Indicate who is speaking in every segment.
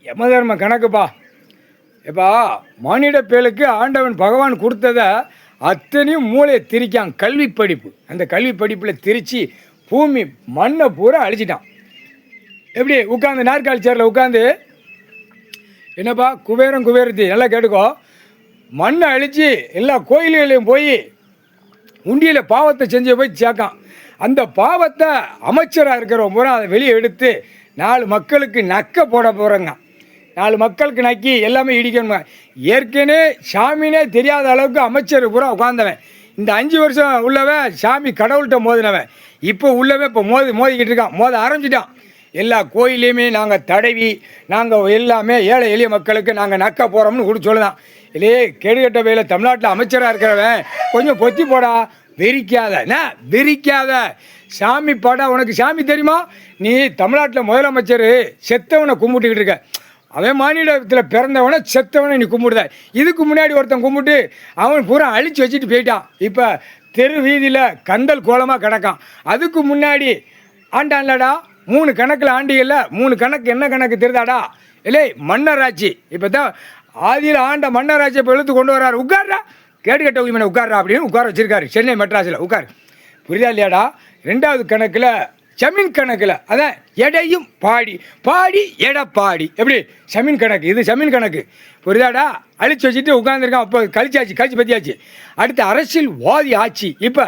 Speaker 1: யமதர்ம கணக்குப்பா. இப்போ மானிட பேலுக்கு ஆண்டவன் பகவான் கொடுத்ததை அத்தனையும் மூளையை திரிக்கான். கல்வி படிப்பு, அந்த கல்வி படிப்பில் திரித்து பூமி மண்ணை பூரா அழிச்சிட்டான். எப்படி உட்காந்து நாற்காலி சேரில் உட்காந்து என்னப்பா குபேரத்தி நல்லா கேட்டுக்கோ, மண்ணை அழித்து எல்லா கோயில்களையும் போய் உண்டியில் பாவத்தை செஞ்சு போய் சேர்க்கான். அந்த பாவத்தை அமைச்சராக இருக்கிறவங்க பூரா அதை வெளியே எடுத்து 4 மக்களுக்கு நக்க போட போகிறோங்க. 4 மக்களுக்கு நக்கி எல்லாமே இடிக்கணுங்க. ஏற்கனவே சாமினே தெரியாத அளவுக்கு அமைச்சர் பூரா உட்கார்ந்தவன். இந்த 5 வருஷம் உள்ளவன் சாமி கடவுள்கிட்ட மோதினவன். இப்போ உள்ளவன் இப்போ மோதிக்கிட்டு இருக்கான், மோத ஆரம்பிச்சிட்டான். எல்லா கோயிலையுமே நாங்கள் தடவி நாங்கள் எல்லாமே ஏழை எளிய மக்களுக்கு நாங்கள் நக்க போகிறோம்னு கூட சொல்லுதான். இல்லையே கேடுகட்ட வேலை தமிழ்நாட்டில் அமைச்சராக இருக்கிறவன் கொஞ்சம் பொத்தி போடா, வெறிக்காத சாமி பாடா. உனக்கு சாமி தெரியுமா? நீ தமிழ்நாட்டில் முதலமைச்சர் செத்தவனை கும்பிட்டுக்கிட்டு இருக்க. அவன் மாநிலத்தில் பிறந்தவனை செத்தவனை நீ கும்பிடுத. இதுக்கு முன்னாடி ஒருத்தன் கும்பிட்டு அவன் பூரா அழித்து வச்சுட்டு போயிட்டான். இப்போ தெரு வீதியில் கந்தல் கோலமாக கிடக்கான். அதுக்கு முன்னாடி ஆண்டான்லடா 3 கணக்கில் ஆண்டிகளில் 3 கணக்கு என்ன கணக்கு தெரிதாடா? இல்லை மன்னராட்சி. இப்போ தான் ஆதியில் ஆண்ட மன்னராட்சி இப்போ எழுத்து கொண்டு வர்றாரு. உட்கார்றா கேடுகட்ட உரிமை உட்கார்றா அப்படின்னு உட்கார வச்சிருக்காரு சென்னை மெட்ராஸில். உட்கார், புரியுதா இல்லையாடா? 2வது கணக்கில் ஜமீன் கணக்கில் அதான் எடையும் பாடி எடப்பாடி. எப்படி ஜமீன் கணக்கு, இது ஜமீன் கணக்கு, புரியுதாடா? அழிச்சு வச்சுட்டு உட்காந்துருக்கான். இப்போ கழிச்சு பற்றியாச்சு. அடுத்து அரசியல்வாதி ஆட்சி. இப்போ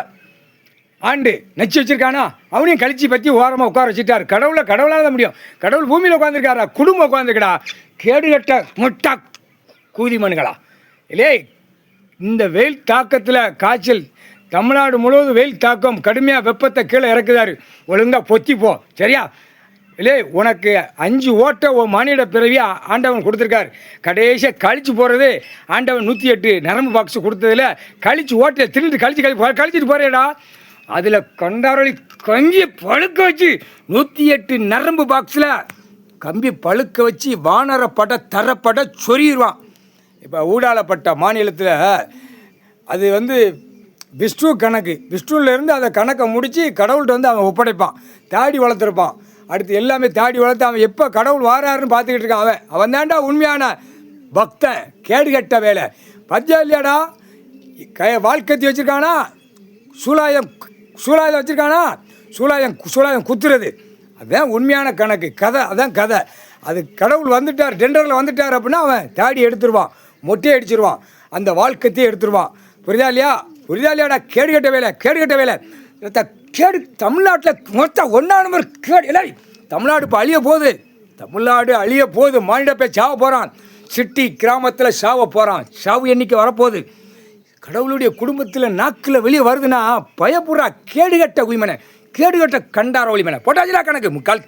Speaker 1: ஆண்டு நச்சு வச்சிருக்கானா, அவனையும் கழிச்சு பற்றி ஓரமாக உட்கார வச்சுட்டார். கடவுளால் தான் முடியும். கடவுள் பூமியில் உட்காந்துருக்காரா, குடும்பம் உட்காந்துருக்கடா. கேடுகட்ட முட்டா கூதிமன்களா இல்லே. இந்த வெயில் தாக்கத்தில் காய்ச்சல் தமிழ்நாடு முழுவதும் வெயில் தாக்கம் கடுமையாக வெப்பத்தை கீழே இறக்குதாரு. ஒழுங்காக பொத்திப்போ சரியா? இல்லை உனக்கு 5 ஓட்டை மானிட பிறவி ஆண்டவன் கொடுத்துருக்காரு. கடைசியாக கழிச்சு போகிறது ஆண்டவன் 108 நரம்பு பாக்ஸ் கொடுத்ததில் கழிச்சு ஓட்டை திருட்டு கழிச்சிட்டு போகிறேடா. அதில் கண்டாரொழி கஞ்சி பழுக்க வச்சு 108 நரம்பு பாக்ஸில் கம்பி பழுக்க வச்சு வானரப்பட தரப்பட சொருகிடுவான். இப்போ ஊடாலப்பட்ட மாநிலத்தில் அது விஷ்ணு கணக்கு. விஷ்ணுலேருந்து அதை கணக்கை முடித்து கடவுள்கிட்ட அவன் ஒப்படைப்பான். தாடி வளர்த்துருப்பான். அடுத்து எல்லாமே தாடி வளர்த்து அவன் எப்போ கடவுள் வாராருன்னு பார்த்துக்கிட்டு இருக்கான். அவன் தாண்டா உண்மையான பக்தன். கேடுகட்ட வேலை பத்தியா இல்லையாடா? வாழ்க்கத்தி வச்சுருக்கானா, சூலாயுதம் வச்சுருக்கானா, சூலாயுதம் குத்துறது. அதுதான் உண்மையான கணக்கு. கதை அதான் கதை. அது கடவுள் வந்துட்டார், டெண்டரில் வந்துட்டார் அப்படின்னா அவன் தாடி எடுத்துருவான், மொட்டையை அடிச்சிருவான், அந்த வாழ்க்கத்தையே எடுத்துருவான். புரியுதா இல்லையாடா? கேடுகட்ட வேலை தமிழ்நாட்டில் மொத்தம் 1ஆம் நம்பர் கேடு. எல்லாரும் தமிழ்நாடு இப்போ அழிய போகுது. மானிட போய் சாவ போகிறான். சிட்டி கிராமத்தில் சாவ போகிறான். சாவு எண்ணிக்கை வரப்போகுது. கடவுளுடைய குடும்பத்தில் நாக்கில் வெளியே வருதுன்னா பயப்படுறா. கேடுகட்ட உயிமனை, கேடுகட்ட கண்டார ஒளிமனை போட்டாச்சுடா கணக்கு முக்கால்.